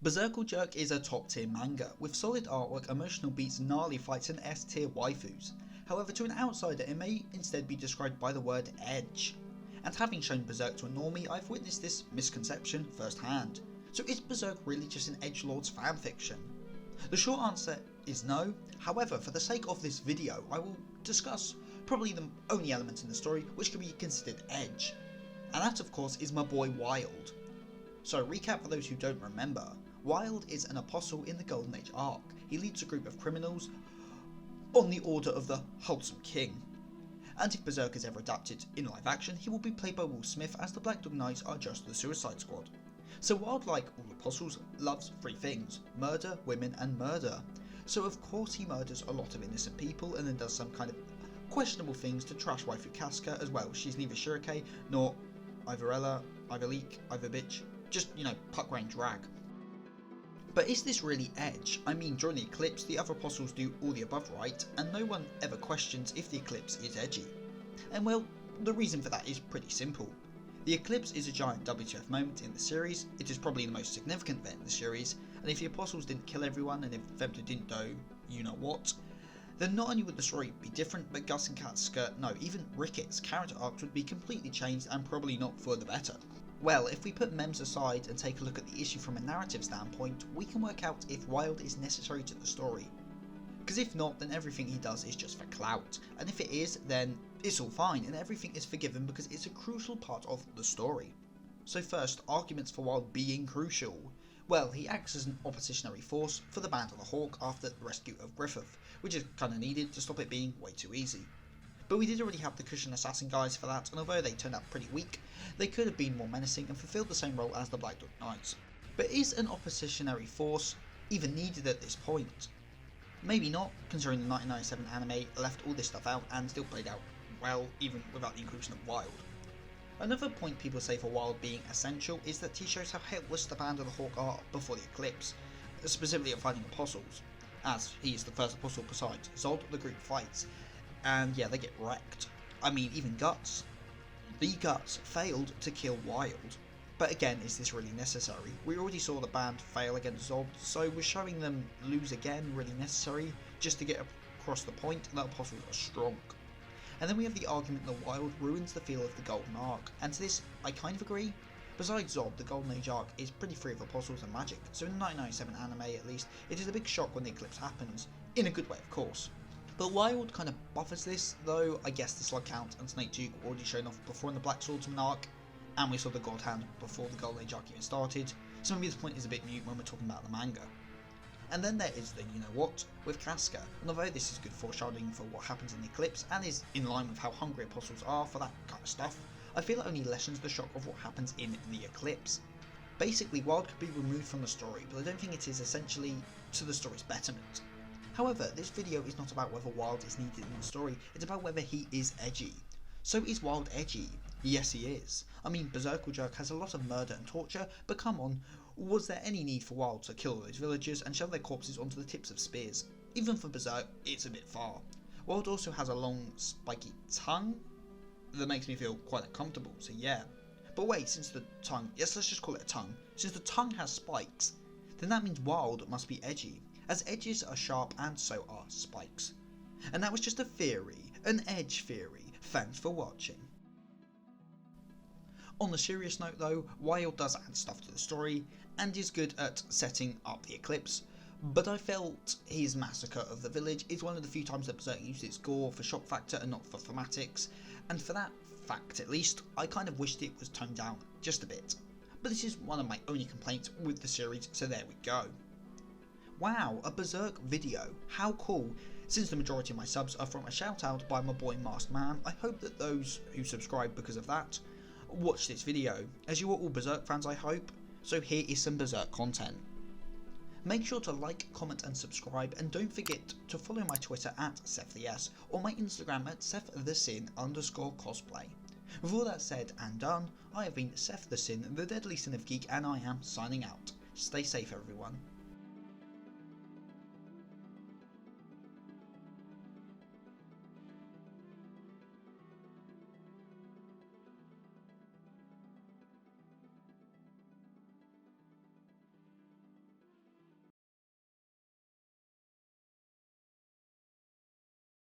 Berserk is a top tier manga, with solid artwork, emotional beats, gnarly fights and S tier waifus. However, to an outsider it may instead be described by the word edge. And having shown Berserk to a normie, I've witnessed this misconception firsthand. So is Berserk really just an edgelord's fanfiction? The short answer is no. However, for the sake of this video, I will discuss probably the only element in the story which can be considered edge. And that of course is my boy Wyald. So recap for those who don't remember. Wyald is an apostle in the Golden Age arc. He leads a group of criminals on the order of the Wholesome King. And if Berserk is ever adapted in live action, he will be played by Will Smith, as the Black Dog Knights are just the Suicide Squad. So Wyald, like all apostles, loves three things: murder, women and murder. So of course he murders a lot of innocent people and then does some kind of questionable things to trash waifu Casca as well. She's neither Shirake nor Ivorella, either leak, either bitch, just, you know, puck range drag. But is this really edge? I mean, during the eclipse, the other apostles do all the above right, and no one ever questions if the eclipse is edgy. And well, the reason for that is pretty simple. The eclipse is a giant WTF moment in the series, it is probably the most significant event in the series, and if the apostles didn't kill everyone, and if Femto didn't do you know what, then not only would the story be different, but Gus and Casca, no, even Ricket's character arcs would be completely changed and probably not for the better. Well, if we put memes aside and take a look at the issue from a narrative standpoint, we can work out if Wyald is necessary to the story. Because if not, then everything he does is just for clout, and if it is, then it's all fine and everything is forgiven because it's a crucial part of the story. So first, arguments for Wyald being crucial. Well, he acts as an oppositionary force for the Band of the Hawk after the rescue of Griffith, which is kinda needed to stop it being way too easy. But we did already have the Cushion Assassin guys for that, and although they turned out pretty weak, they could have been more menacing and fulfilled the same role as the Black Dog Knights. But is an oppositionary force even needed at this point? Maybe not, considering the 1997 anime left all this stuff out and still played out well, even without the inclusion of Wyald. Another point people say for Wyald being essential is that he shows how helpless the Band of the Hawk are before the eclipse, specifically at fighting apostles, as he is the first apostle besides Zod the group fights, and yeah, they get wrecked. I mean, even Guts. The Guts failed to kill Wyald. But again, is this really necessary? We already saw the band fail against Zod, so was showing them lose again really necessary, just to get across the point that apostles are strong? And then we have the argument that Wyald ruins the feel of the Golden Arc, and to this I kind of agree. Besides Zod, the Golden Age arc is pretty free of apostles and magic, so in the 1997 anime at least, it is a big shock when the eclipse happens, in a good way of course. But Wyald kind of buffers this, though I guess the Slug Count and Snake Duke were already shown off before in the Black Swordsman arc, and we saw the God Hand before the Golden Age arc even started, so maybe this point is a bit mute when we're talking about the manga. And then there is the you know what with Casca, and although this is good foreshadowing for what happens in the eclipse and is in line with how hungry apostles are for that kind of stuff, I feel it only lessens the shock of what happens in the eclipse. Basically, Wyald could be removed from the story, but I don't think it is essentially to the story's betterment. However, this video is not about whether Wyald is needed in the story, it's about whether he is edgy. So is Wyald edgy? Yes he is. I mean, Berserk has a lot of murder and torture, but come on, was there any need for Wyald to kill those villagers and shove their corpses onto the tips of spears? Even for Berserk, it's a bit far. Wyald also has a long, spiky tongue that makes me feel quite uncomfortable, so yeah. But wait, since the tongue, yes let's just call it a tongue, since the tongue has spikes, then that means Wyald must be edgy, as edges are sharp and so are spikes. And that was just a theory, an edge theory. Thanks for watching. On the serious note though, Wyald does add stuff to the story, and is good at setting up the eclipse, but I felt his massacre of the village is one of the few times that Berserk used its gore for shock factor and not for thematics, and for that fact at least, I kind of wished it was toned down just a bit. But this is one of my only complaints with the series, so there we go. Wow, a Berserk video, how cool. Since the majority of my subs are from a shout out by my boy Masked Man, I hope that those who subscribe because of that watch this video, as you are all Berserk fans I hope, so here is some Berserk content. Make sure to like, comment and subscribe, and don't forget to follow my Twitter at SethTheS or my Instagram at SethTheSin_cosplay. With all that said and done, I have been Seth the Sin, the deadly sin of geek, and I am signing out. Stay safe everyone.